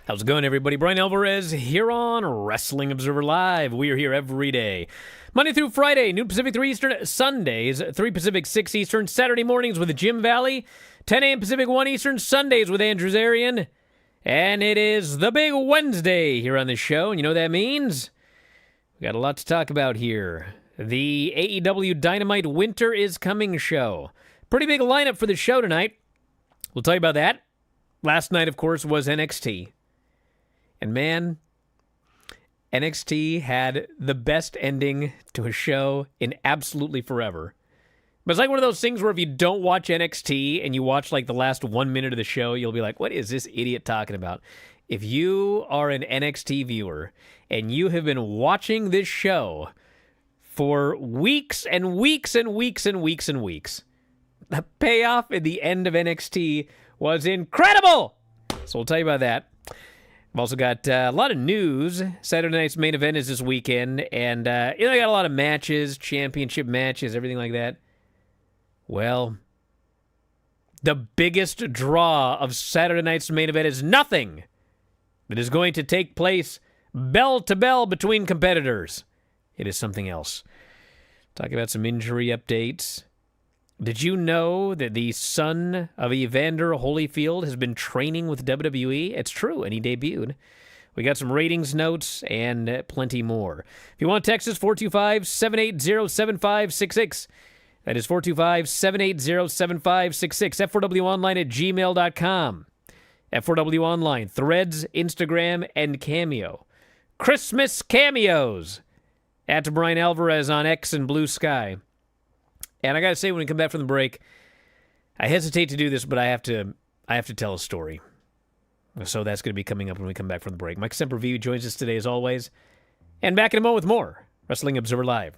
How's it going, everybody? Bryan Alvarez here on Wrestling Observer Live. We are here every day, Monday through Friday, noon Pacific, 3 Eastern, Sundays, 3 Pacific, 6 Eastern, Saturday mornings with Jim Valley, 10 a.m. Pacific, 1 Eastern, Sundays with Andrew Zarian. And it is the big Wednesday here on the show, and you know what that means? We got a lot to talk about here. The AEW Dynamite Winter is Coming show. Pretty big lineup for the show tonight. We'll tell you about that. Last night, of course, was NXT. And man, NXT had the best ending to a show in absolutely forever. But it's like one of those things where if you don't watch NXT and you watch like the last 1 minute of the show, you'll be like, what is this idiot talking about? If you are an NXT viewer and you have been watching this show for weeks and weeks and weeks and weeks and weeks, the payoff at the end of NXT was incredible. So we'll tell you about that. I've also got a lot of news. Saturday night's main event is this weekend, and I got a lot of matches, championship matches, everything like that. Well, the biggest draw of Saturday night's main event is nothing that is going to take place bell to bell between competitors. It is something else. Talk about some injury updates. Did you know that the son of Evander Holyfield has been training with WWE? It's true, and he debuted. We got some ratings notes and plenty more. If you want to text us, 425-780-7566. That is 425-780-7566. F4WOnline at gmail.com. F4W Online, Threads, Instagram, and Cameo. Christmas cameos at Bryan Alvarez on X and Blue Sky. And I got to say, when we come back from the break, I hesitate to do this, but I have to tell a story. So that's going to be coming up when we come back from the break. Mike Sempervive joins us today, as always. And back in a moment with more Wrestling Observer Live.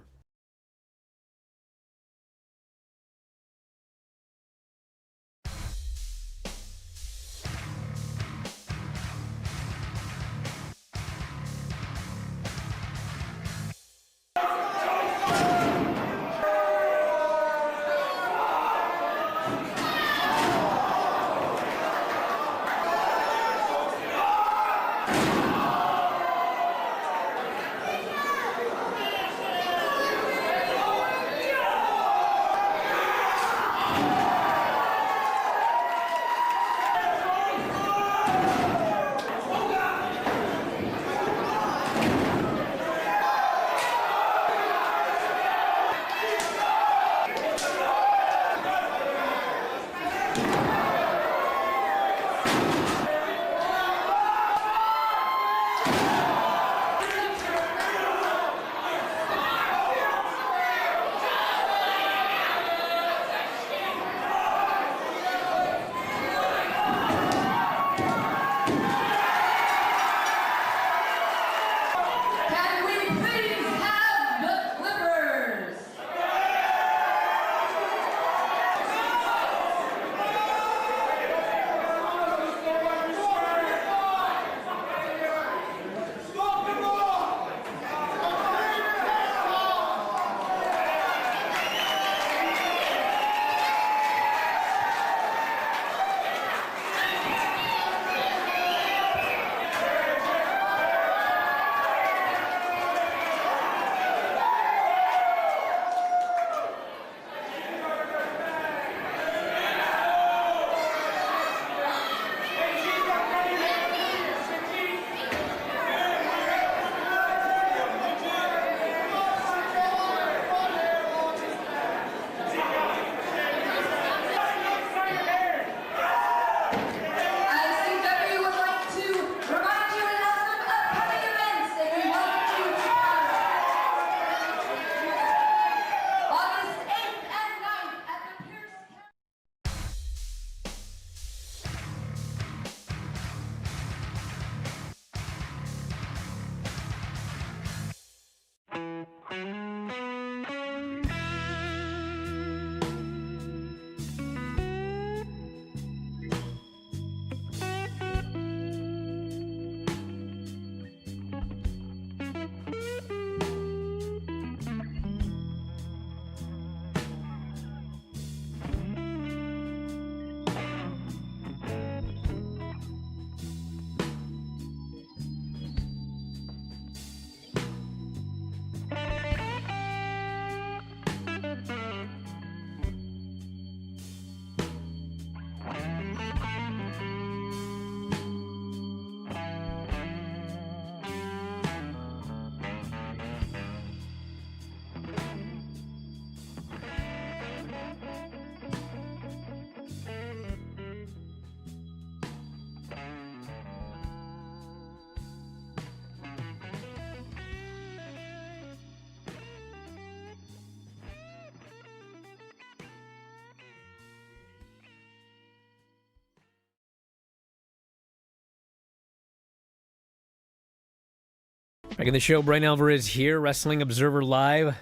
Back in the show, Bryan Alvarez here, Wrestling Observer Live.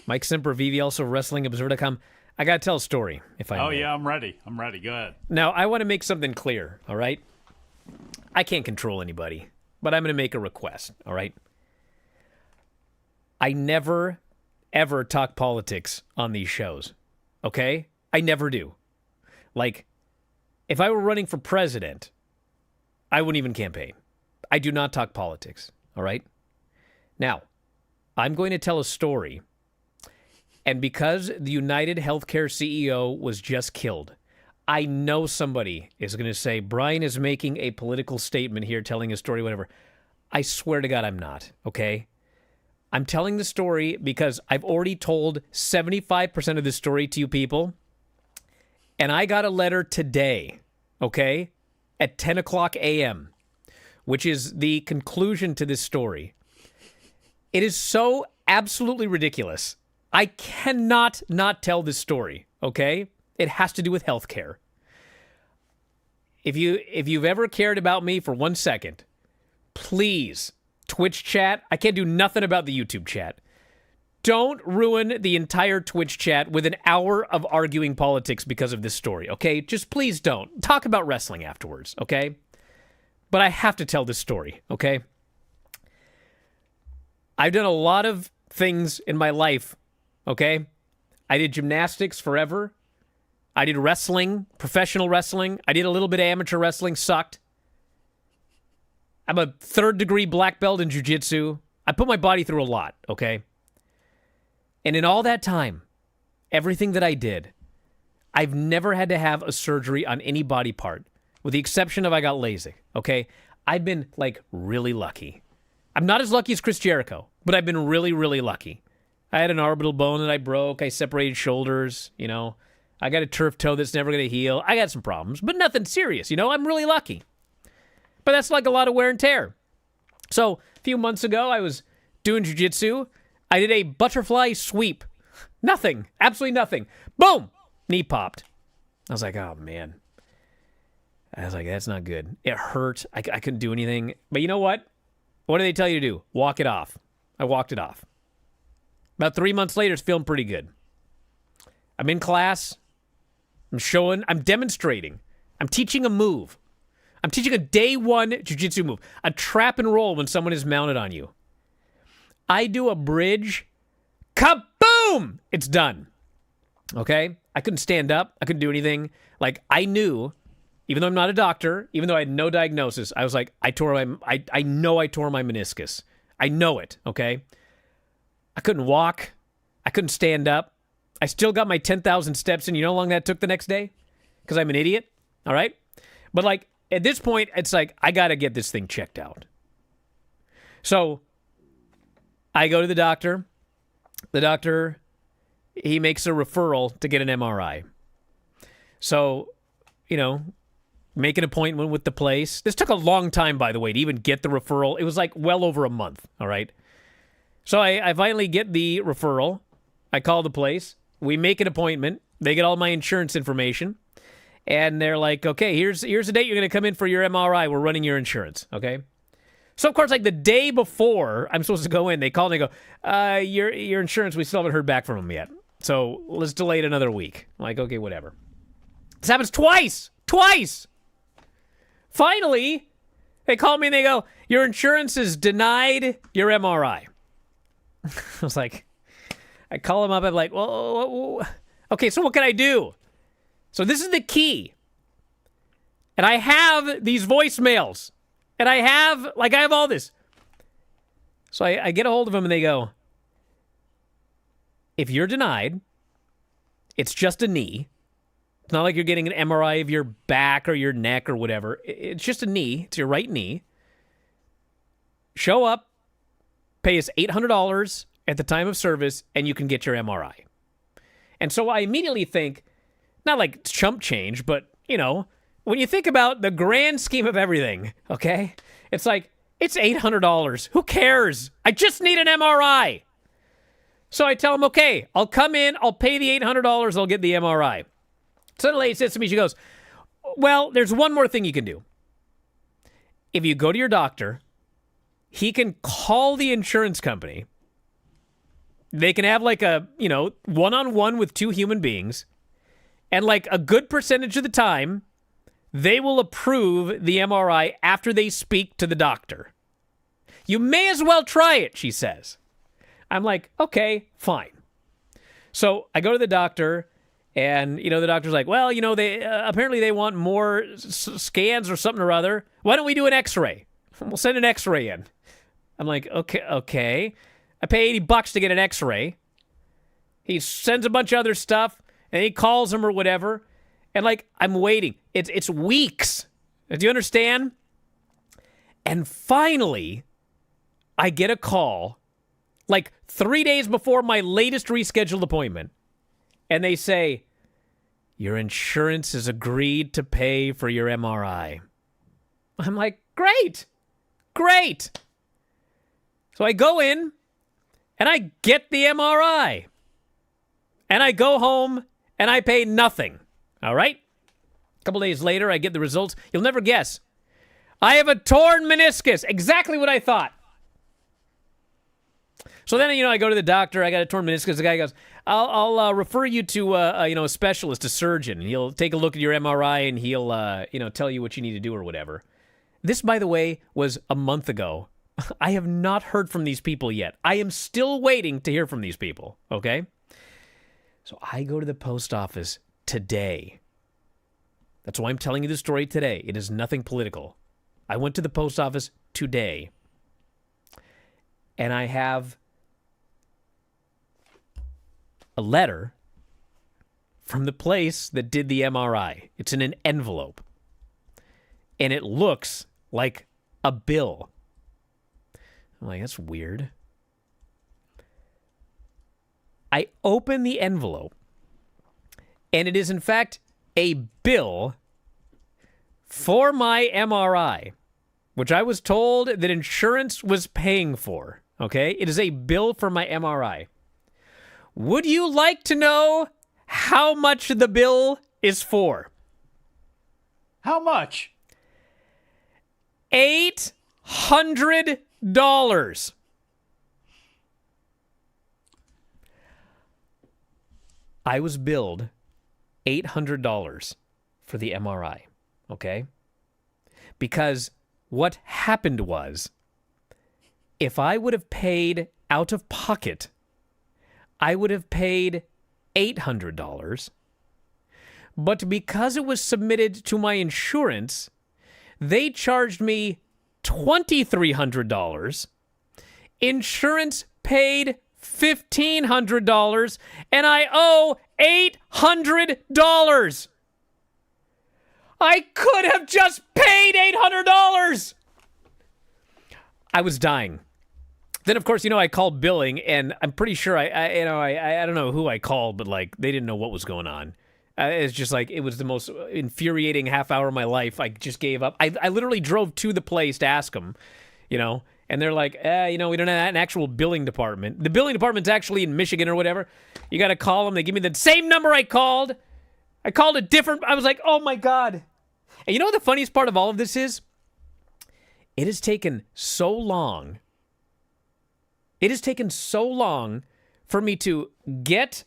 Mike Sempervive, also WrestlingObserver.com. I got to tell a story, if I may. Oh, yeah, I'm ready. Go ahead. Now, I want to make something clear, all right? I can't control anybody, but I'm going to make a request, all right? I never, ever talk politics on these shows, okay? I never do. Like, if I were running for president, I wouldn't even campaign. I do not talk politics, all right? Now, I'm going to tell a story, and because the United Healthcare CEO was just killed, I know somebody is going to say, Bryan is making a political statement here, telling a story, whatever. I swear to God I'm not, okay? I'm telling the story because I've already told 75% of this story to you people, and I got a letter today, okay, at 10 o'clock a.m., which is the conclusion to this story. It is so absolutely ridiculous. I cannot not tell this story, okay? It has to do with healthcare. If you've ever cared about me for 1 second, please, Twitch chat, I can't do nothing about the YouTube chat. Don't ruin the entire Twitch chat with an hour of arguing politics because of this story, okay? Just please don't. Talk about wrestling afterwards, okay? But I have to tell this story, okay? I've done a lot of things in my life, okay? I did gymnastics forever. I did wrestling, professional wrestling. I did a little bit of amateur wrestling, sucked. I'm a third-degree black belt in jiu-jitsu. I put my body through a lot, okay? And in all that time, everything that I did, I've never had to have a surgery on any body part, with the exception of I got LASIK, okay? I've been, like, really lucky. I'm not as lucky as Chris Jericho, but I've been really, really lucky. I had an orbital bone that I broke. I separated shoulders, you know. I got a turf toe that's never going to heal. I got some problems, but nothing serious, you know. I'm really lucky. But that's like a lot of wear and tear. So a few months ago, I was doing jiu-jitsu. I did a butterfly sweep. Nothing. Absolutely nothing. Boom! Knee popped. I was like, oh, man. I was like, that's not good. It hurt. I couldn't do anything. But you know what? What do they tell you to do? Walk it off. I walked it off. About 3 months later, it's feeling pretty good. I'm in class. I'm demonstrating. I'm teaching a move. I'm teaching a day one jiu-jitsu move. A trap and roll when someone is mounted on you. I do a bridge. Kaboom! It's done. Okay? I couldn't stand up. I couldn't do anything. Like, I knew, even though I'm not a doctor, even though I had no diagnosis, I was like, I know I tore my meniscus. I know it, okay? I couldn't walk. I couldn't stand up. I still got my 10,000 steps in. You know how long that took the next day? Because I'm an idiot, all right? But, like, at this point, it's like, I got to get this thing checked out. So I go to the doctor. The doctor, he makes a referral to get an MRI. So, you know, make an appointment with the place. This took a long time, by the way, to even get the referral. It was like well over a month, all right? So I finally get the referral. I call the place. We make an appointment. They get all my insurance information. And they're like, okay, here's the date you're going to come in for your MRI. We're running your insurance, okay? So, of course, like the day before I'm supposed to go in, they call and they go, your insurance, we still haven't heard back from them yet. So let's delay it another week. I'm like, okay, whatever. This happens twice. Finally, they call me and they go, your insurance is denied your MRI. I was like, I call them up. I'm like, well, okay, so what can I do? So this is the key. And I have these voicemails. And I have all this. So I get a hold of them and they go, if you're denied, it's just a knee. It's not like you're getting an MRI of your back or your neck or whatever. It's just a knee. It's your right knee. Show up, pay us $800 at the time of service, and you can get your MRI. And so I immediately think, not like chump change, but, you know, when you think about the grand scheme of everything, okay, it's like, it's $800. Who cares? I just need an MRI. So I tell him, okay, I'll come in, I'll pay the $800, I'll get the MRI. So the lady says to me, she goes, well, there's one more thing you can do. If you go to your doctor he can call the insurance company. They can have like a, one-on-one with two human beings. And like a good percentage of the time, they will approve the MRI after they speak to the doctor. You may as well try it, she says. I'm like, okay, fine. So I go to the doctor, and, the doctor's like, well, they apparently they want more scans or something or other. Why don't we do an x-ray? We'll send an x-ray in. I'm like, okay. I pay $80 to get an x-ray. He sends a bunch of other stuff, and he calls him or whatever. And, like, I'm waiting. It's weeks. Do you understand? And finally, I get a call, like 3 days before my latest rescheduled appointment. And they say, your insurance has agreed to pay for your MRI. I'm like, great. So I go in, and I get the MRI. And I go home, and I pay nothing. All right? A couple days later, I get the results. You'll never guess. I have a torn meniscus. Exactly what I thought. So then, I go to the doctor. I got a torn meniscus. The guy goes, I'll refer you to, a specialist, a surgeon. He'll take a look at your MRI, and he'll, tell you what you need to do or whatever. This, by the way, was a month ago. I have not heard from these people yet. I am still waiting to hear from these people, okay? So I go to the post office today. That's why I'm telling you the story today. It is nothing political. I went to the post office today, and I have a letter from the place that did the MRI. It's in an envelope, and it looks like a bill. I'm like, that's weird. I open the envelope, and it is, in fact, a bill for my MRI, which I was told that insurance was paying for, okay? It is a bill for my MRI. Would you like to know how much the bill is for? How much? $800. I was billed $800 for the MRI, okay? Because what happened was, if I would have paid out of pocket, I would have paid $800. But because it was submitted to my insurance, they charged me $2,300. Insurance paid $1,500, and I owe $800. I could have just paid $800. I was dying. Then, of course, I called billing, and I'm pretty sure I don't know who I called, but like they didn't know what was going on. It's just like it was the most infuriating half hour of my life. I just gave up. I literally drove to the place to ask them, and they're like, we don't have an actual billing department. The billing department's actually in Michigan or whatever. You got to call them. They give me the same number I called. I called a different. I was like, oh my God. And you know what the funniest part of all of this is? It has taken so long. It has taken so long for me to get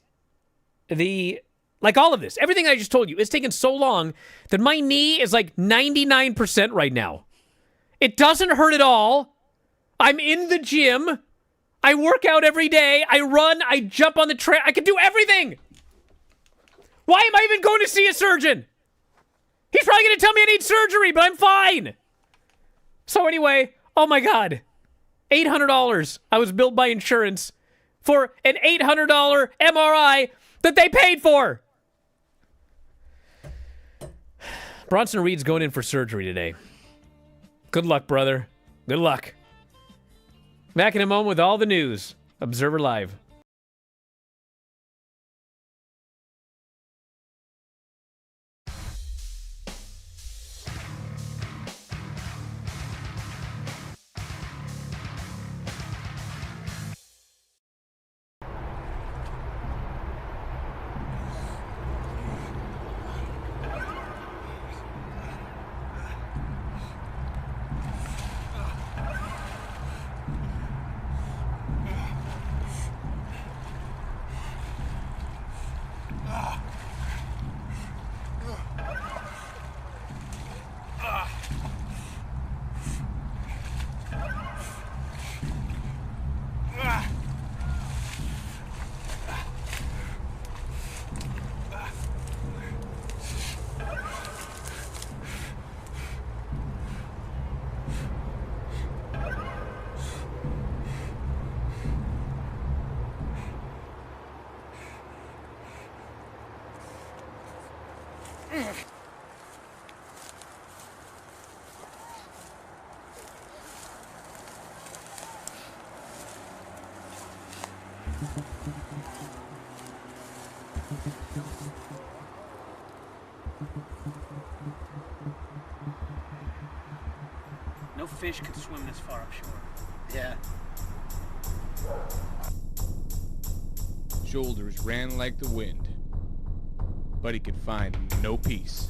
all of this, everything I just told you, it's taken so long that my knee is like 99% right now. It doesn't hurt at all. I'm in the gym. I work out every day. I run. I jump on the trail. I can do everything. Why am I even going to see a surgeon? He's probably going to tell me I need surgery, but I'm fine. So anyway, oh my God. $800. I was billed by insurance for an $800 MRI that they paid for. Bronson Reed's going in for surgery today. Good luck, brother. Good luck. Back in a moment with all the news. Observer Live. No fish could swim this far upshore. Yeah. Shoulders ran like the wind, but he could find no peace.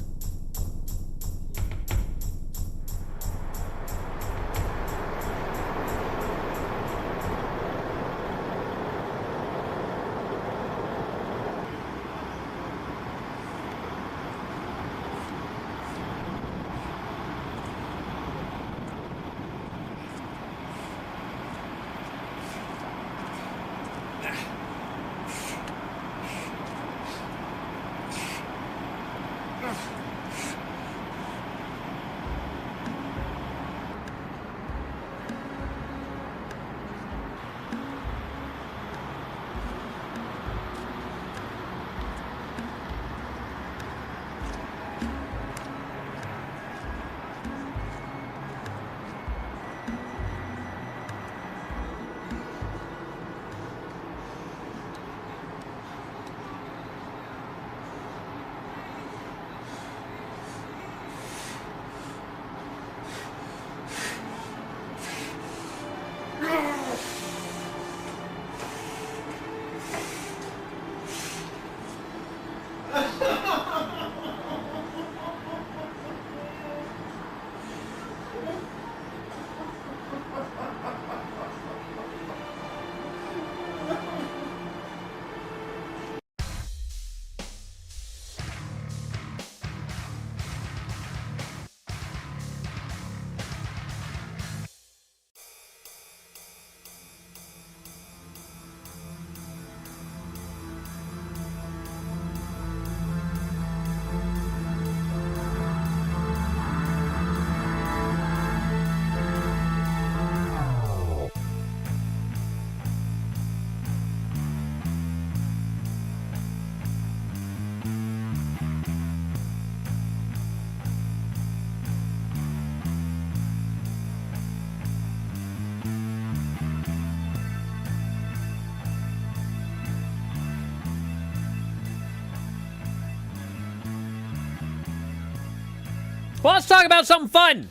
Well, let's talk about something fun.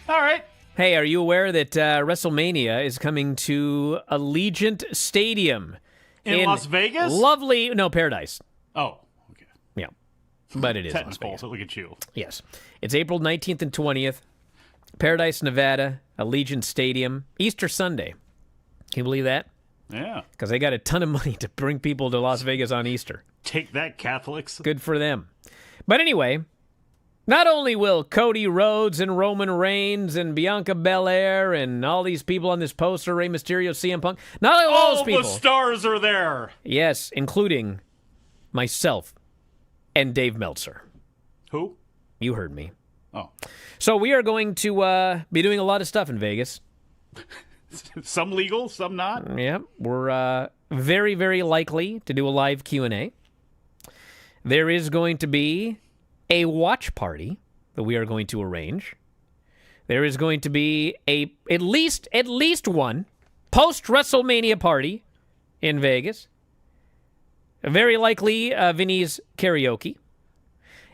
All right. Hey, are you aware that WrestleMania is coming to Allegiant Stadium In Las Vegas? Paradise. Oh, okay. Yeah, but it is Las Technical. Vegas. So look at you. Yes, it's April 19th and 20th. Paradise, Nevada, Allegiant Stadium, Easter Sunday. Can you believe that? Yeah. Because they got a ton of money to bring people to Las Vegas on Easter. Take that, Catholics. Good for them. But anyway, not only will Cody Rhodes and Roman Reigns and Bianca Belair and all these people on this poster, Rey Mysterio, CM Punk, not only all those All people. the stars are there. Yes, including myself and Dave Meltzer. Who? You heard me. Oh. So we are going to be doing a lot of stuff in Vegas. Some legal, some not. Yeah, we're very, very likely to do a live Q&A. There is going to be a watch party that we are going to arrange. There is going to be at least one post-WrestleMania party in Vegas. Very likely Vinny's karaoke.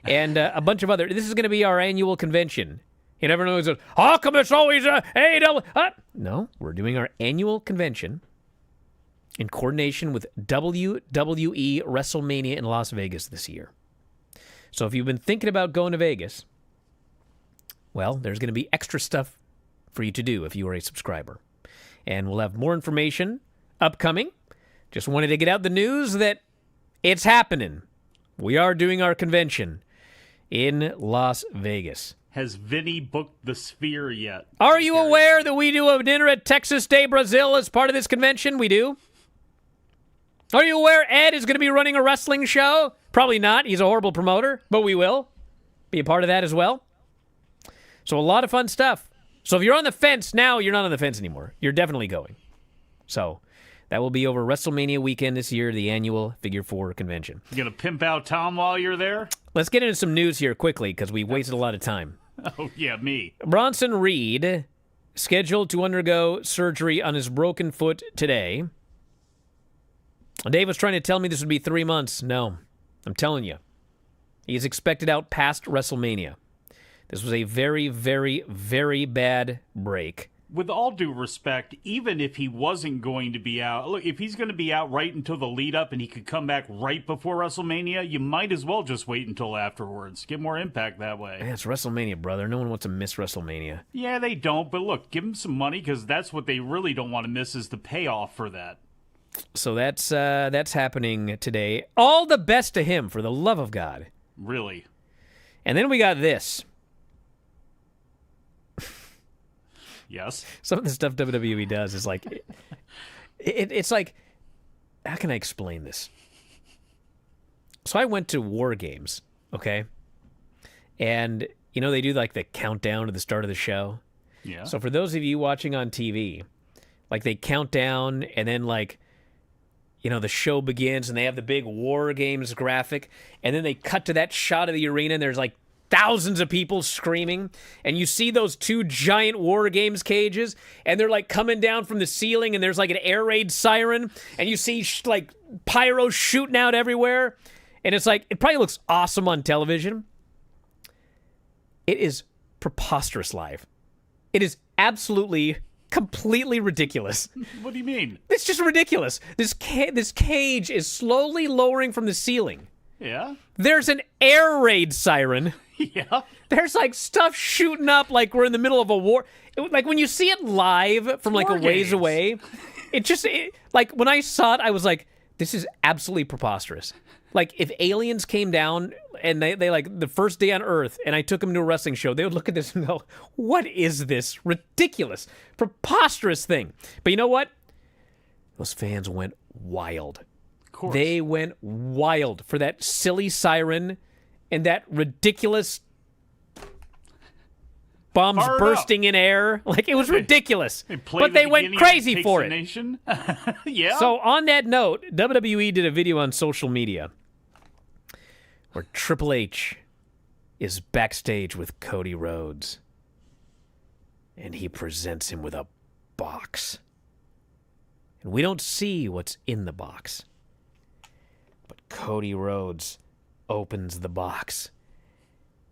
And a bunch of other... This is going to be our annual convention. You never know. How come it's always AEW? No, we're doing our annual convention in coordination with WWE WrestleMania in Las Vegas this year. So if you've been thinking about going to Vegas, well, there's going to be extra stuff for you to do if you are a subscriber. And we'll have more information upcoming. Just wanted to get out the news that it's happening. We are doing our convention in Las Vegas. Has Vinny booked the Sphere yet? Are you aware that we do a dinner at Texas Day Brazil as part of this convention? We do. Are you aware Ed is going to be running a wrestling show? Probably not. He's a horrible promoter, but we will be a part of that as well. So a lot of fun stuff. So if you're on the fence now, you're not on the fence anymore. You're definitely going. So that will be over WrestleMania weekend this year, the annual Figure 4 convention. You gonna pimp out Tom while you're there? Let's get into some news here quickly because we wasted a lot of time. Oh, yeah, me. Bronson Reed, scheduled to undergo surgery on his broken foot today. Dave was trying to tell me this would be 3 months. No, I'm telling you. He is expected out past WrestleMania. This was a very, very, very bad break. With all due respect, even if he wasn't going to be out, look, if he's going to be out right until the lead up and he could come back right before WrestleMania, you might as well just wait until afterwards. Get more impact that way. Yeah, it's WrestleMania, brother. No one wants to miss WrestleMania. Yeah, they don't, but look, give them some money because that's what they really don't want to miss is the payoff for that. So that's happening today. All the best to him, for the love of God. Really. And then we got this. Yes. Some of the stuff WWE does is like, it's like, how can I explain this? So I went to War Games, okay? And, you know, they do like the countdown to the start of the show. Yeah. So for those of you watching on TV, like they count down and then like, you know, the show begins and they have the big War Games graphic and then they cut to that shot of the arena and there's like thousands of people screaming, and you see those two giant War Games cages, and they're like coming down from the ceiling, and there's like an air raid siren, and you see like pyro shooting out everywhere, and it's like, it probably looks awesome on television. It is preposterous live. It is absolutely, completely ridiculous. What do you mean? It's just ridiculous. This cage is slowly lowering from the ceiling. Yeah. There's an air raid siren. Yeah. There's like stuff shooting up like we're in the middle of a war. Like when you see it live from like a ways away, like when I saw it, I was like, this is absolutely preposterous. Like if aliens came down and they like the first day on Earth and I took them to a wrestling show, they would look at this and go, what is this ridiculous, preposterous thing? But you know what? Those fans went wild. Of course. They went wild for that silly siren and that ridiculous bombs Fired bursting in air. Like, it was ridiculous. But they went crazy for it. Yeah. So on that note, WWE did a video on social media where Triple H is backstage with Cody Rhodes. And he presents him with a box. And we don't see what's in the box. But Cody Rhodes opens the box.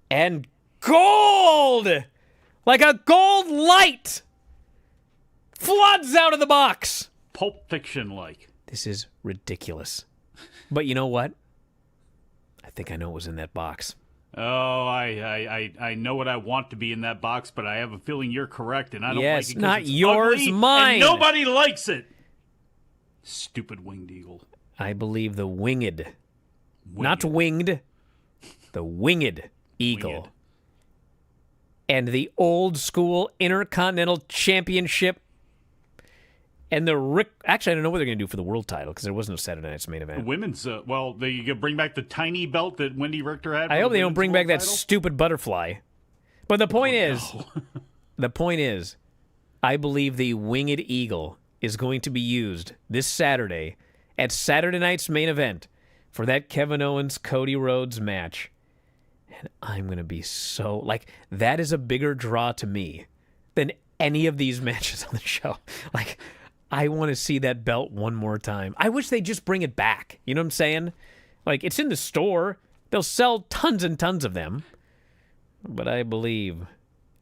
And gold! Like a gold light floods out of the box. Pulp Fiction-like. This is ridiculous. But you know what? I think I know what was in that box. Oh, I know what I want to be in that box, but I have a feeling you're correct, and I don't Yes, like it 'cause not it's yours, ugly, mine. And nobody likes it. Stupid winged eagle. I believe the winged. Not winged. The winged eagle. Winged. And the old school Intercontinental Championship. And the actually, I don't know what they're going to do for the world title because there was no Saturday Night's main event. Women's, well, they could bring back the tiny belt that Wendy Richter had. I hope they don't bring back that stupid butterfly. But the point the point is, I believe the winged eagle is going to be used this Saturday at Saturday Night's main event for that Kevin Owens-Cody Rhodes match. And I'm going to be so, like, that is a bigger draw to me than any of these matches on the show. Like, I want to see that belt one more time. I wish they'd just bring it back. You know what I'm saying? Like, it's in the store. They'll sell tons and tons of them. But I believe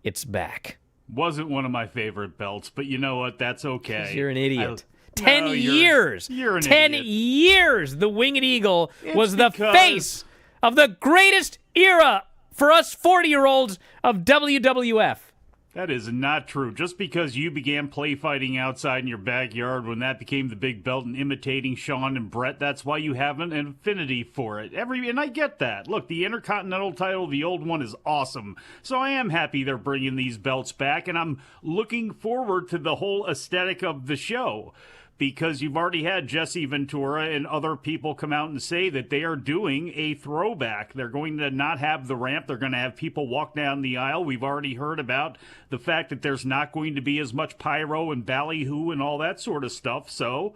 it's back. Wasn't one of my favorite belts, but you know what? That's okay. You're an idiot. 10 years. You're an 10 idiot. years. The Winged Eagle It's was the because- face of the greatest era for us 40-year-olds of WWF. That is not true. Just because you began play fighting outside in your backyard when that became the big belt and imitating Shawn and Brett, that's why you have an affinity for it. And I get that. Look, the Intercontinental title, the old one, is awesome. So I am happy they're bringing these belts back, and I'm looking forward to the whole aesthetic of the show. Because you've already had Jesse Ventura and other people come out and say that they are doing a throwback. They're going to not have the ramp. They're going to have people walk down the aisle. We've already heard about the fact that there's not going to be as much pyro and ballyhoo and all that sort of stuff. So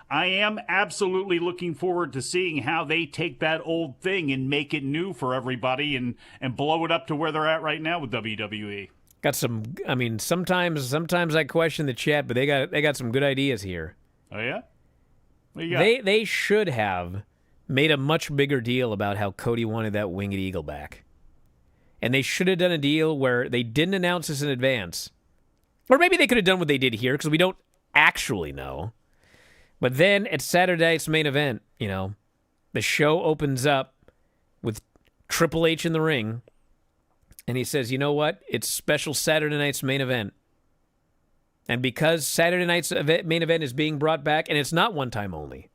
I am absolutely looking forward to seeing how they take that old thing and make it new for everybody and blow it up to where they're at right now with WWE. Got some, I mean, sometimes I question the chat, but they got some good ideas here. Oh, yeah? What you got? They should have made a much bigger deal about how Cody wanted that Winged Eagle back. And they should have done a deal where they didn't announce this in advance. Or maybe they could have done what they did here, because we don't actually know. But then at Saturday night's main event, the show opens up with Triple H in the ring. And he says, you know what? It's special Saturday night's main event. And because Saturday night's main event is being brought back, and it's not one time only.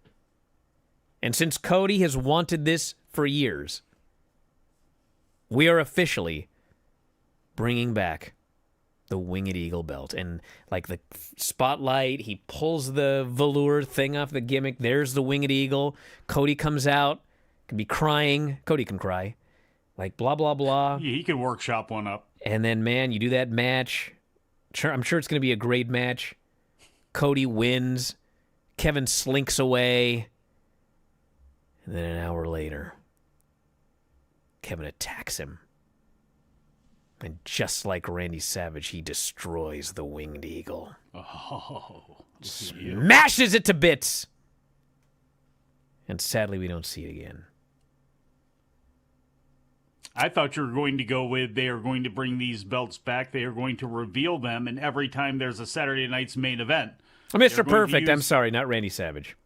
And since Cody has wanted this for years, we are officially bringing back the Winged Eagle belt. And like the spotlight, he pulls the velour thing off the gimmick. There's the Winged Eagle. Cody comes out, can be crying. Cody can cry. Like blah, blah, blah. Yeah, he can workshop one up. And then, man, you do that match. I'm sure it's going to be a great match. Cody wins. Kevin slinks away. And then an hour later, Kevin attacks him. And just like Randy Savage, he destroys the Winged Eagle. Oh. Smashes it to bits. And sadly, we don't see it again. I thought you were going to go with they are going to bring these belts back. They are going to reveal them, and every time there's a Saturday night's main event. Mr. Perfect, I'm sorry, not Randy Savage.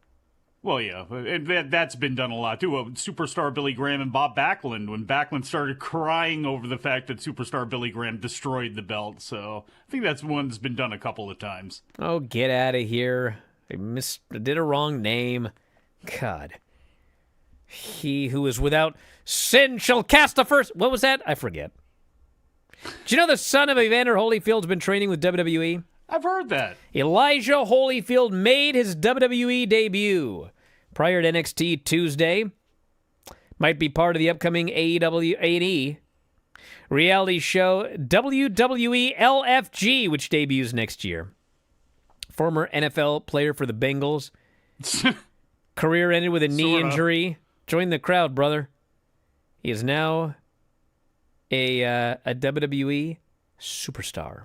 Well, yeah, and that's been done a lot, too. Superstar Billy Graham and Bob Backlund, when Backlund started crying over the fact that Superstar Billy Graham destroyed the belt. So I think that's one that's been done a couple of times. Oh, get out of here. I did a wrong name. God. He who is without sin shall cast the first... What was that? I forget. Do you know the son of Evander Holyfield's been training with WWE? I've heard that. Elijah Holyfield made his WWE debut prior to NXT Tuesday. Might be part of the upcoming AEW A&E reality show WWE LFG, which debuts next year. Former NFL player for the Bengals. Career ended with a knee injury. Join the crowd, brother. He is now a WWE superstar.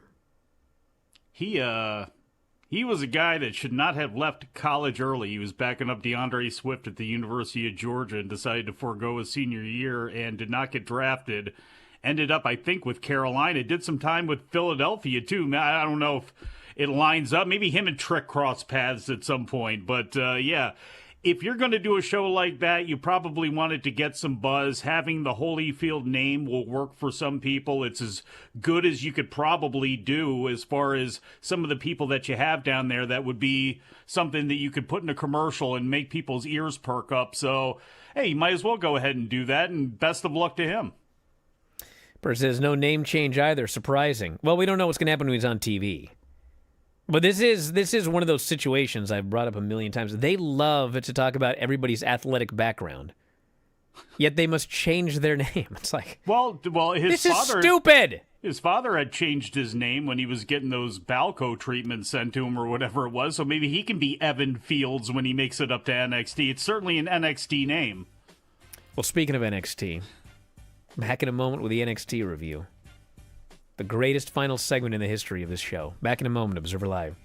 He was a guy that should not have left college early. He was backing up DeAndre Swift at the University of Georgia and decided to forego his senior year and did not get drafted. Ended up, I think, with Carolina. Did some time with Philadelphia, too. I don't know if it lines up. Maybe him and Trick cross paths at some point. But, yeah, if you're going to do a show like that, you probably want it to get some buzz. Having the Holyfield name will work for some people. It's as good as you could probably do as far as some of the people that you have down there. That would be something that you could put in a commercial and make people's ears perk up. So, hey, you might as well go ahead and do that, and best of luck to him. Burr says no name change either. Surprising. Well, we don't know what's going to happen when he's on TV. But this is one of those situations I've brought up a million times. They love to talk about everybody's athletic background, yet they must change their name. It's like, well, his this father, is stupid. His father had changed his name when he was getting those Balco treatments sent to him or whatever it was. So maybe he can be Evan Fields when he makes it up to NXT. It's certainly an NXT name. Well, speaking of NXT, back in a moment with the NXT review. The greatest final segment in the history of this show. Back in a moment, Observer Live.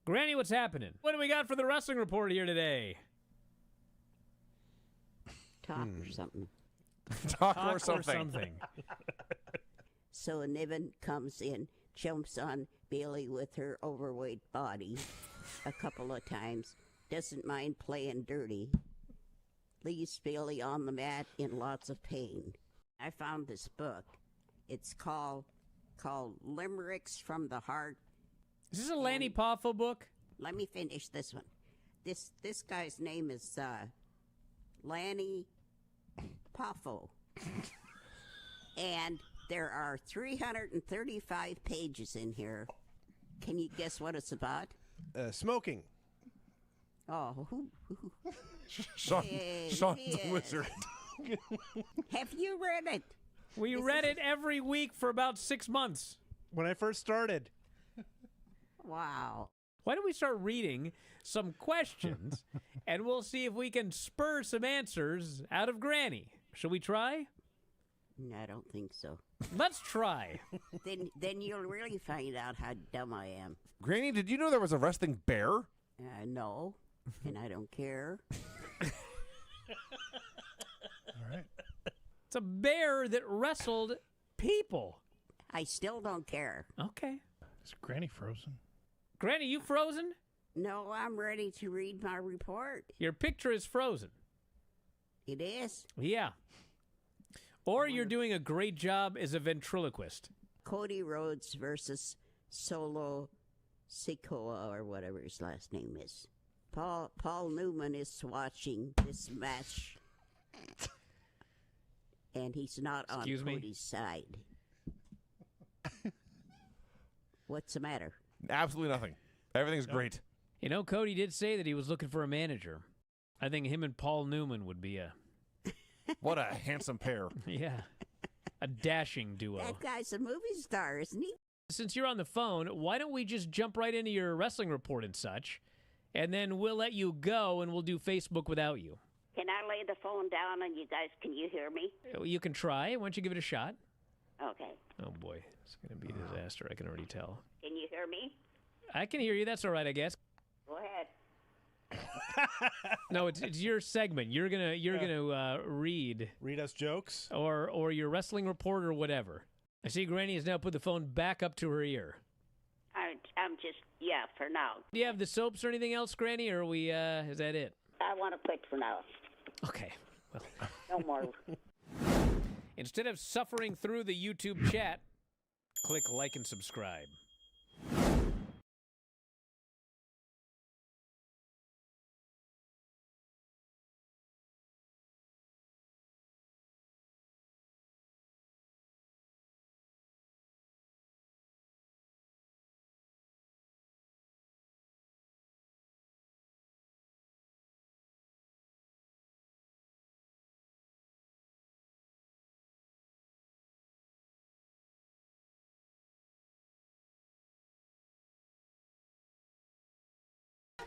Granny, what's happening? What do we got for the wrestling report here today? Talk or something. Talk or something. So Niven comes in, jumps on Bailey with her overweight body a couple of times, doesn't mind playing dirty. Leaves Bailey on the mat in lots of pain. I found this book. It's called Limericks from the Heart. Is this a Lanny Poffo book? Let me finish this one. This guy's name is Lanny Poffo. And there are 335 pages in here. Can you guess what it's about? Smoking. Oh, Sean the Wizard. Have you read it? We read it every week for about 6 months. When I first started. Wow. Why don't we start reading some questions, and we'll see if we can spur some answers out of Granny. Shall we try? No, I don't think so. Let's try. Then you'll really find out how dumb I am. Granny, did you know there was a wrestling bear? No, and I don't care. It's a bear that wrestled people. I still don't care. Okay. Is Granny frozen? Granny, you frozen? No, I'm ready to read my report. Your picture is frozen. It is? Yeah. Or you're doing a great job as a ventriloquist. Cody Rhodes versus Solo Sikoa, or whatever his last name is. Paul Newman is watching this match. And he's not on Cody's side. What's the matter? Absolutely nothing. Everything's great. You know, Cody did say that he was looking for a manager. I think him and Paul Newman would be a... What a handsome pair. Yeah. A dashing duo. That guy's a movie star, isn't he? Since you're on the phone, why don't we just jump right into your wrestling report and such, and then we'll let you go and we'll do Facebook without you. Can I lay the phone down and you guys, can you hear me? You can try. Why don't you give it a shot? Okay. Oh, boy. It's going to be a disaster. I can already tell. Can you hear me? I can hear you. That's all right, I guess. Go ahead. No, it's your segment. You're gonna read us jokes? or your wrestling report or whatever. I see Granny has now put the phone back up to her ear. I'm just, for now. Do you have the soaps or anything else, Granny, or is that it? I want to quit for now. Okay. Well, No more. instead of suffering through the YouTube chat, click like and subscribe.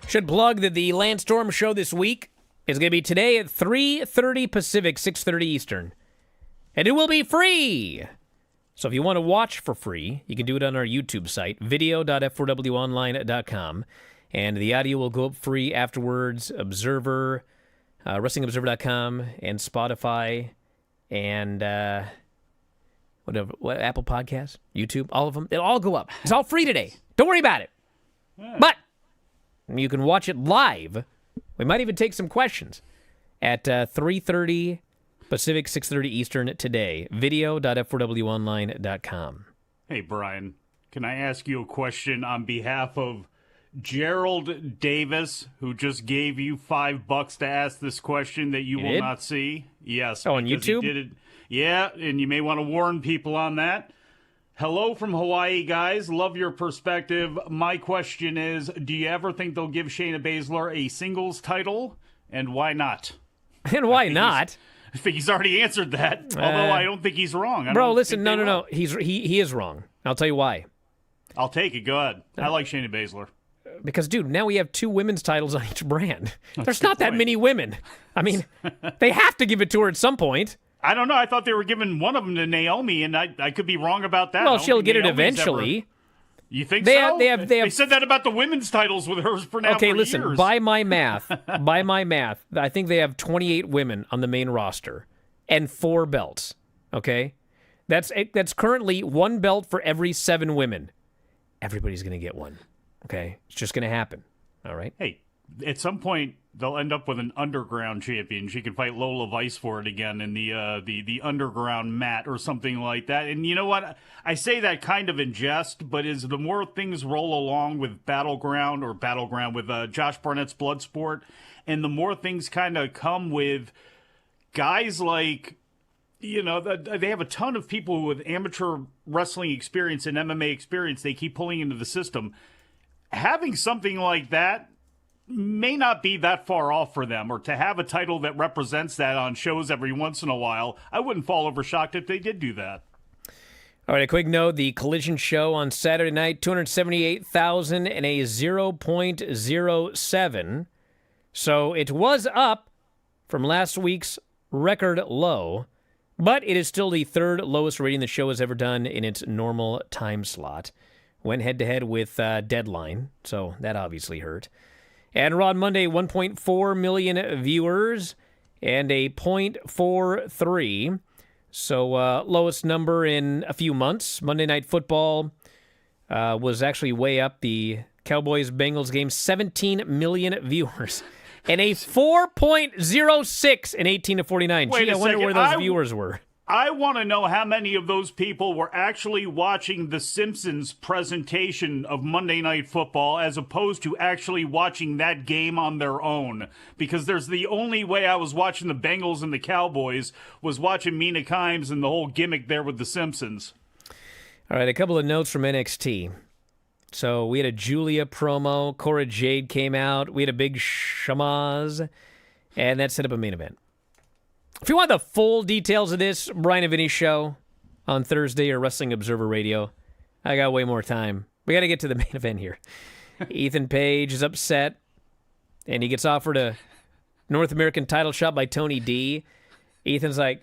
Should plug that the Lance Storm show this week is going to be today at 3:30 Pacific, 6:30 Eastern. And it will be free! So if you want to watch for free, you can do it on our YouTube site, video.f4wonline.com. And the audio will go up free afterwards. Observer, WrestlingObserver.com, and Spotify, and what Apple Podcasts, YouTube, all of them. It'll all go up. It's all free today. Don't worry about it. But you can watch it live. We might even take some questions at 3:30 Pacific, 6:30 Eastern today. Video.f4wonline.com. Hey, Brian, can I ask you a question on behalf of Gerald Davis, who just gave you $5 to ask this question that you will not see? Yes. Oh, on because he YouTube? did it. Yeah, and you may want to warn people on that. Hello from Hawaii, guys. Love your perspective. My question is, do you ever think they'll give Shayna Baszler a singles title? And why not? And why not? I think he's already answered that, although I don't think he's wrong. Bro, listen, no. He is wrong. I'll tell you why. I'll take it. Go ahead. I like Shayna Baszler. Because, dude, now we have 2 women's titles on each brand. There's not that many women. I mean, they have to give it to her at some point. I don't know. I thought they were giving one of them to Naomi, and I could be wrong about that. Well, she'll get it eventually. You think They so? have- They said that about the women's titles with hers for now. Okay, for listen, years. by my math, I think they have 28 women on the main roster and 4 belts. Okay? That's currently 1 belt for every 7 women. Everybody's going to get one. Okay? It's just going to happen. All right? Hey, at some point they'll end up with an underground champion. She can fight Lola Vice for it again in the underground mat or something like that. And you know what? I say that kind of in jest, but as the more things roll along with Battleground with Josh Barnett's Bloodsport, and the more things kind of come with guys like, you know, they have a ton of people with amateur wrestling experience and MMA experience they keep pulling into the system. Having something like that may not be that far off for them, or to have a title that represents that on shows every once in a while. I wouldn't fall over shocked if they did do that. All right, a quick note. The Collision show on Saturday night, 278,000 and a 0.07. So it was up from last week's record low, but it is still the 3rd lowest rating the show has ever done in its normal time slot. Went head-to-head with Deadline, so that obviously hurt. And Raw on Monday, 1.4 million viewers and a .43. So lowest number in a few months. Monday Night Football was actually way up. The Cowboys-Bengals game, 17 million viewers. And a 4.06 in 18 to 49. Wait Gee, a I wonder second. where those viewers were. I want to know how many of those people were actually watching The Simpsons presentation of Monday Night Football as opposed to actually watching that game on their own. Because there's the only way I was watching the Bengals and the Cowboys was watching Mina Kimes and the whole gimmick there with The Simpsons. All right, a couple of notes from NXT. So we had a Julia promo. Cora Jade came out. We had a big shamaz. And that set up a main event. If you want the full details of this Bryan and Vinny show on Thursday or Wrestling Observer Radio, I got way more time. We got to get to the main event here. Ethan Page is upset, and he gets offered a North American title shot by Tony D. Ethan's like,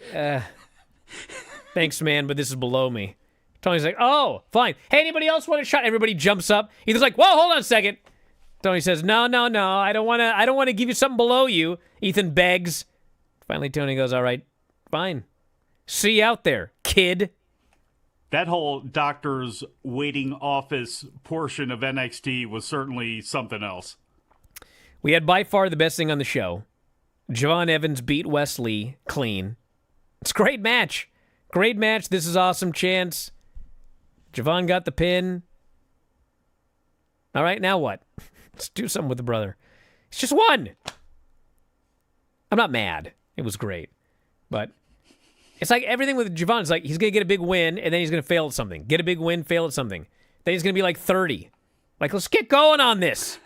thanks, man, but this is below me. Tony's like, oh, fine. Hey, anybody else want a shot? Everybody jumps up. Ethan's like, whoa, hold on a second. Tony says, no, I don't want to give you something below you. Ethan begs. Finally, Tony goes, all right, fine. See you out there, kid. That whole doctor's waiting office portion of NXT was certainly something else. We had by far the best thing on the show. Javon Evans beat Wesley clean. It's a great match. Great match. This is awesome chance. Javon got the pin. All right, now what? Let's do something with the brother. It's just one. I'm not mad. It was great. But it's like everything with Javon. It's like he's going to get a big win, and then he's going to fail at something. Get a big win, fail at something. Then he's going to be like 30. Like, let's get going on this.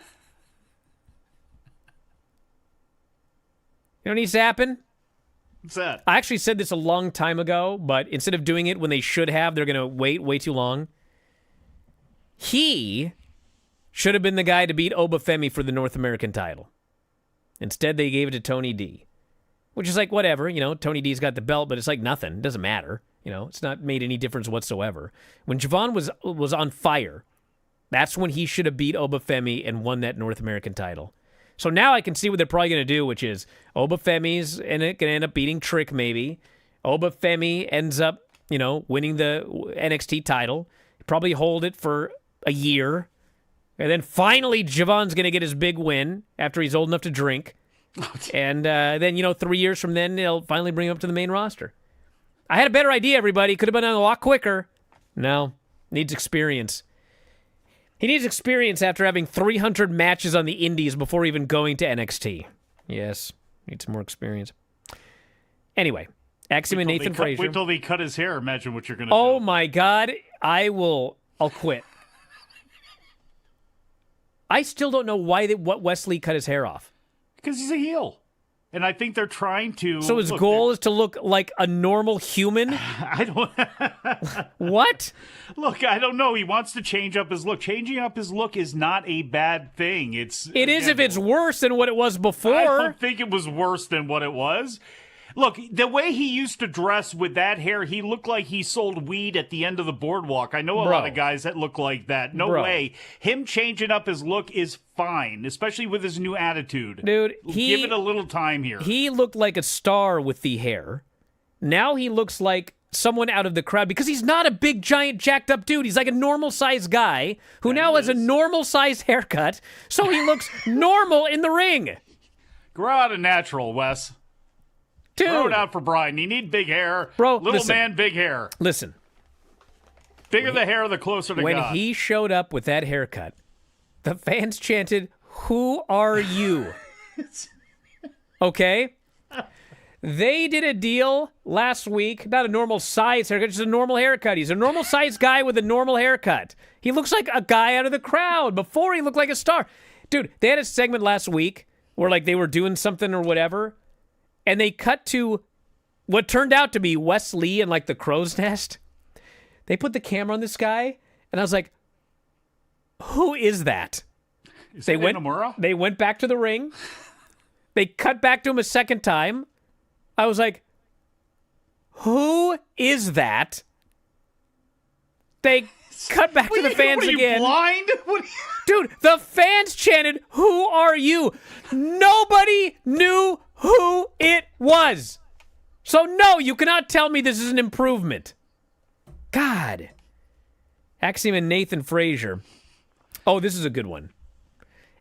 You know what needs to happen? What's that? I actually said this a long time ago, but instead of doing it when they should have, they're going to wait way too long. He should have been the guy to beat Obafemi for the North American title. Instead, they gave it to Tony D. Which is like, whatever, Tony D's got the belt, but it's like nothing. It doesn't matter. It's not made any difference whatsoever. When Javon was on fire, that's when he should have beat Obafemi and won that North American title. So now I can see what they're probably going to do, which is Obafemi's going to end up beating Trick maybe. Obafemi ends up, winning the NXT title. Probably hold it for a year. And then finally Javon's going to get his big win after he's old enough to drink. And then, 3 years from then, they'll finally bring him up to the main roster. I had a better idea, everybody. Could have been done a lot quicker. No, needs experience. He needs experience after having 300 matches on the indies before even going to NXT. Yes, needs some more experience. Anyway, Axiom and Nathan Frazier. Wait till they cut his hair. Imagine what you're going to do. Oh, my God. I'll quit. I still don't know what Wesley cut his hair off. Because he's a heel. And I think they're trying to... So his goal is to look like a normal human? I don't... What? Look, I don't know. He wants to change up his look. Changing up his look is not a bad thing. It is if it's worse than what it was before. I don't think it was worse than what it was. Look, the way he used to dress with that hair, he looked like he sold weed at the end of the boardwalk. I know a lot of guys that look like that. No way. Him changing up his look is fine, especially with his new attitude. Dude, give it a little time here. He looked like a star with the hair. Now he looks like someone out of the crowd because he's not a big, giant, jacked up dude. He's like a normal-sized guy who now has a normal-sized haircut, so he looks normal in the ring. Grow out a natural, Wes. Dude. Throw it out for Bryan. You need big hair. Bro, Little man, big hair. Listen. Bigger the hair, the closer to God. When he showed up with that haircut, the fans chanted, "Who are you?" Okay? They did a deal last week, not a normal size haircut, just a normal haircut. He's a normal size guy with a normal haircut. He looks like a guy out of the crowd. Before, he looked like a star. Dude, they had a segment last week where like they were doing something or whatever, and they cut to what turned out to be Wes Lee and like the crow's nest. They put the camera on this guy, and I was like, who is that? They went back to the ring. They cut back to him a second time. I was like, who is that? They cut back to the fans again. Blind? Dude, the fans chanted, "Who are you?" Nobody knew who it was. So no, you cannot tell me this is an improvement. God. Axiom and Nathan Frazier. Oh, this is a good one.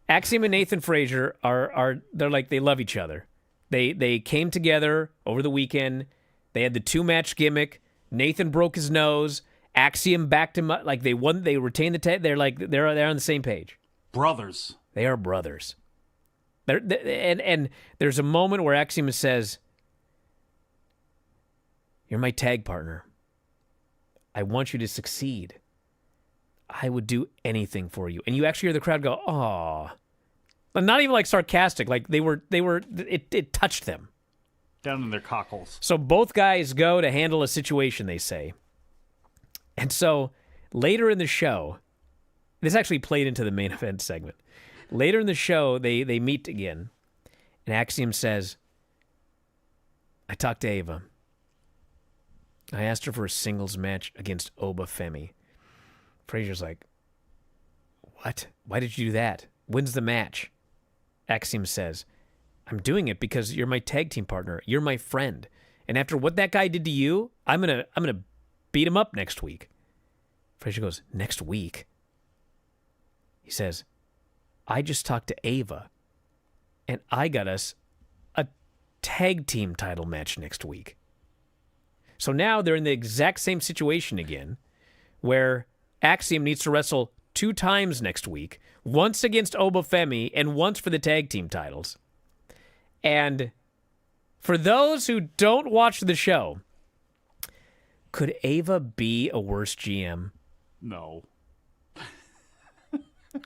Axiom and Nathan Frazier they're like, they love each other. They came together over the weekend. They had the 2-match gimmick. Nathan broke his nose. Axiom backed him up. Like, they won. They retained the tag. They're on the same page. Brothers. They are brothers. And there's a moment where Axiom says, "You're my tag partner. I want you to succeed. I would do anything for you." And you actually hear the crowd go, "Aw." But not even like sarcastic. Like it touched them. Down in their cockles. So both guys go to handle a situation, they say. And so later in the show, this actually played into the main event segment. Later in the show, they meet again. And Axiom says, "I talked to Ava. I asked her for a singles match against Oba Femi." Frazier's like, "What? Why did you do that? When's the match?" Axiom says, "I'm doing it because you're my tag team partner. You're my friend. And after what that guy did to you, I'm gonna beat him up next week." Frazier goes, "Next week?" He says, "I just talked to Ava, and I got us a tag team title match next week." So now they're in the exact same situation again, where Axiom needs to wrestle 2 times next week, once against Oba Femi and once for the tag team titles. And for those who don't watch the show, could Ava be a worse GM? No.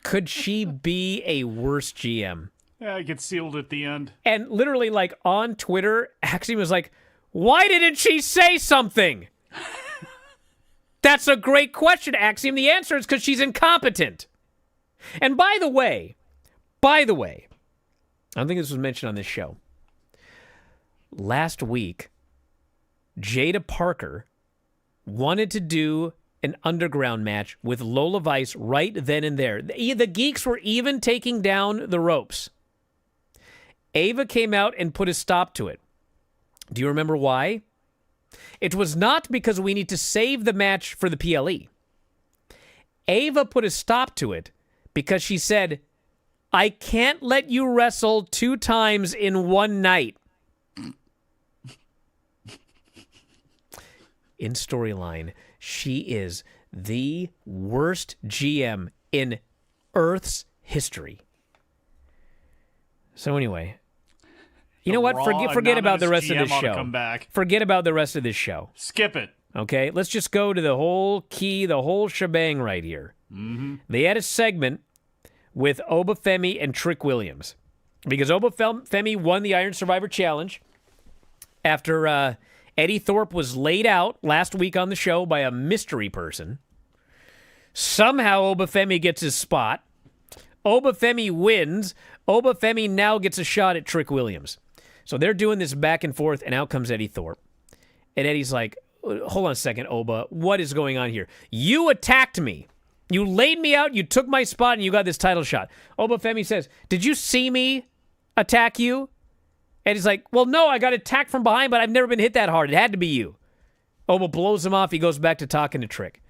Could she be a worse GM? Yeah, I get sealed at the end. And literally, like, on Twitter, Axiom was like, "Why didn't she say something?" That's a great question, Axiom. The answer is because she's incompetent. And by the way, I don't think this was mentioned on this show. Last week, Jada Parker wanted to do an underground match with Lola Vice right then and there. The Geeks were even taking down the ropes. Ava came out and put a stop to it. Do you remember why? It was not because we need to save the match for the PLE. Ava put a stop to it because she said, "I can't let you wrestle 2 times in one night." In storyline, she is the worst GM in Earth's history. So anyway, you know what? Forget about the rest of this show. Come back. Forget about the rest of this show. Skip it. Okay, let's just go to the whole shebang right here. Mm-hmm. They had a segment with Oba Femi and Trick Williams because Oba Femi won the Iron Survivor Challenge after Eddie Thorpe was laid out last week on the show by a mystery person. Somehow Oba Femi gets his spot. Oba Femi wins. Oba Femi now gets a shot at Trick Williams. So they're doing this back and forth, and out comes Eddie Thorpe. And Eddie's like, "Hold on a second, Oba. What is going on here? You attacked me. You laid me out, you took my spot, and you got this title shot." Oba Femi says, "Did you see me attack you?" And he's like, "Well, no, I got attacked from behind, but I've never been hit that hard. It had to be you." Oba blows him off. He goes back to talking to Trick.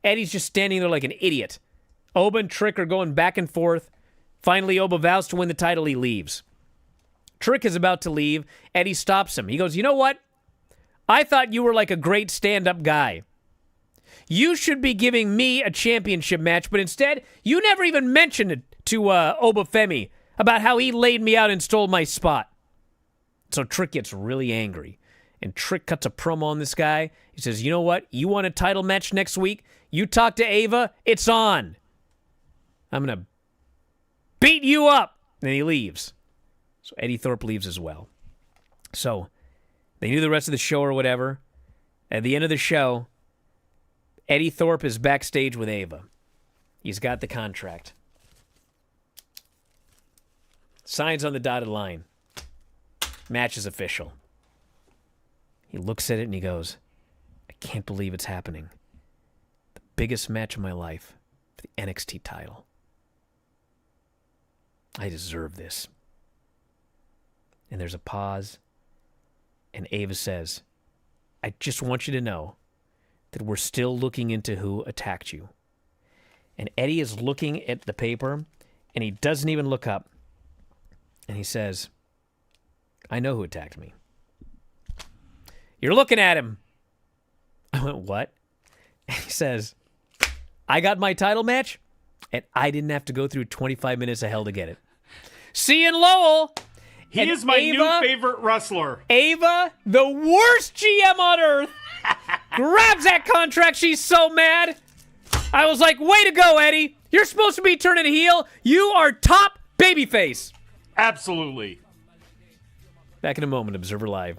Eddie's just standing there like an idiot. Oba and Trick are going back and forth. Finally, Oba vows to win the title. He leaves. Trick is about to leave. Eddie stops him. He goes, "You know what? I thought you were like a great stand-up guy. You should be giving me a championship match, but instead, you never even mentioned it to Oba Femi about how he laid me out and stole my spot." So Trick gets really angry, and Trick cuts a promo on this guy. He says, "You know what? You want a title match next week? You talk to Ava, it's on. I'm going to beat you up." And he leaves. So Eddie Thorpe leaves as well. So they knew the rest of the show or whatever. At the end of the show, Eddie Thorpe is backstage with Ava. He's got the contract. Signs on the dotted line. Match is official. He looks at it and he goes, "I can't believe it's happening. The biggest match of my life for the NXT title. I deserve this." And there's a pause. And Ava says, I just want you to know that we're still looking into who attacked you. And Eddie is looking at the paper, and he doesn't even look up. And he says, I know who attacked me. You're looking at him. I went, what? And he says, I got my title match, and I didn't have to go through 25 minutes of hell to get it. See you in Lowell. He And is my Ava, new favorite wrestler. Ava, the worst GM on earth, grabs that contract. She's so mad. I was like, way to go, Eddie. You're supposed to be turning heel. You are top babyface. Absolutely. Back in a moment, Observer Live.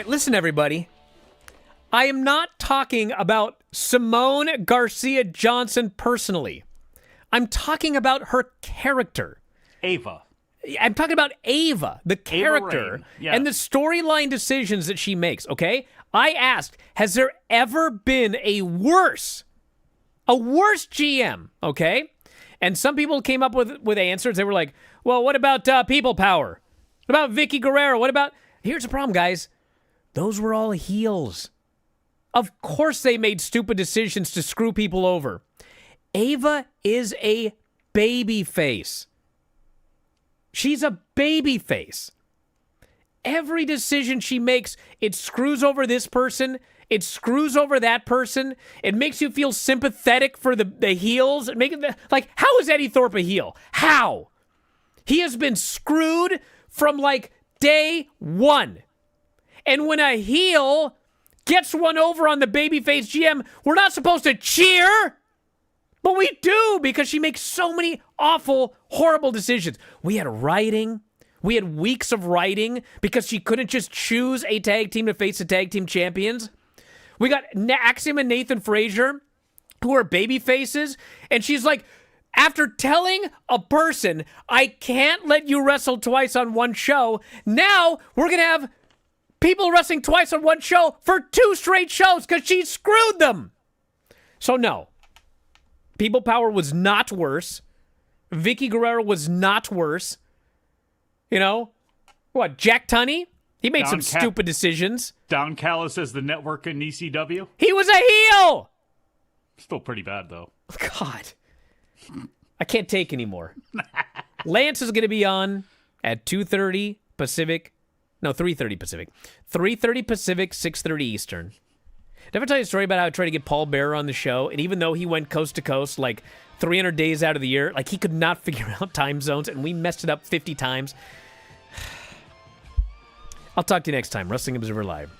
Listen, everybody. I am not talking about Simone Garcia Johnson personally. I'm talking about her character. Ava. I'm talking about Ava, the character, Rain. Yes. and the storyline decisions that she makes, okay? I asked, has there ever been a worse GM, okay? And some people came up with answers. They were like, well, what about People Power? What about Vicky Guerrero? What about... Here's the problem, guys. Those were all heels. Of course they made stupid decisions to screw people over. Ava is a baby face. She's a baby face. every decision she makes, it screws over this person. It screws over that person. It makes you feel sympathetic for the heels. Like, how is Eddie Thorpe a heel? How? He has been screwed from, like, day one. And when a heel gets one over on the babyface GM, we're not supposed to cheer. But we do, because she makes so many awful, horrible decisions. We had writing. We had weeks of writing because she couldn't just choose a tag team to face the tag team champions. We got Axiom and Nathan Frazier, who are baby faces, and she's like, after telling a person, I can't let you wrestle twice on one show, now we're going to have people wrestling twice on one show for 2 straight shows because she screwed them. So no, People Power was not worse. Vicky Guerrero was not worse. You know, what, Jack Tunney? He made some stupid decisions. Don Callis as the network in ECW? He was a heel! Still pretty bad, though. God. I can't take anymore. Lance is going to be on at 2:30 Pacific. No, 3:30 Pacific. 3:30 Pacific, 6:30 Eastern. Did I ever tell you a story about how I tried to get Paul Bearer on the show? And even though he went coast to coast, like 300 days out of the year, like he could not figure out time zones, and we messed it up 50 times. I'll talk to you next time. Wrestling Observer Live.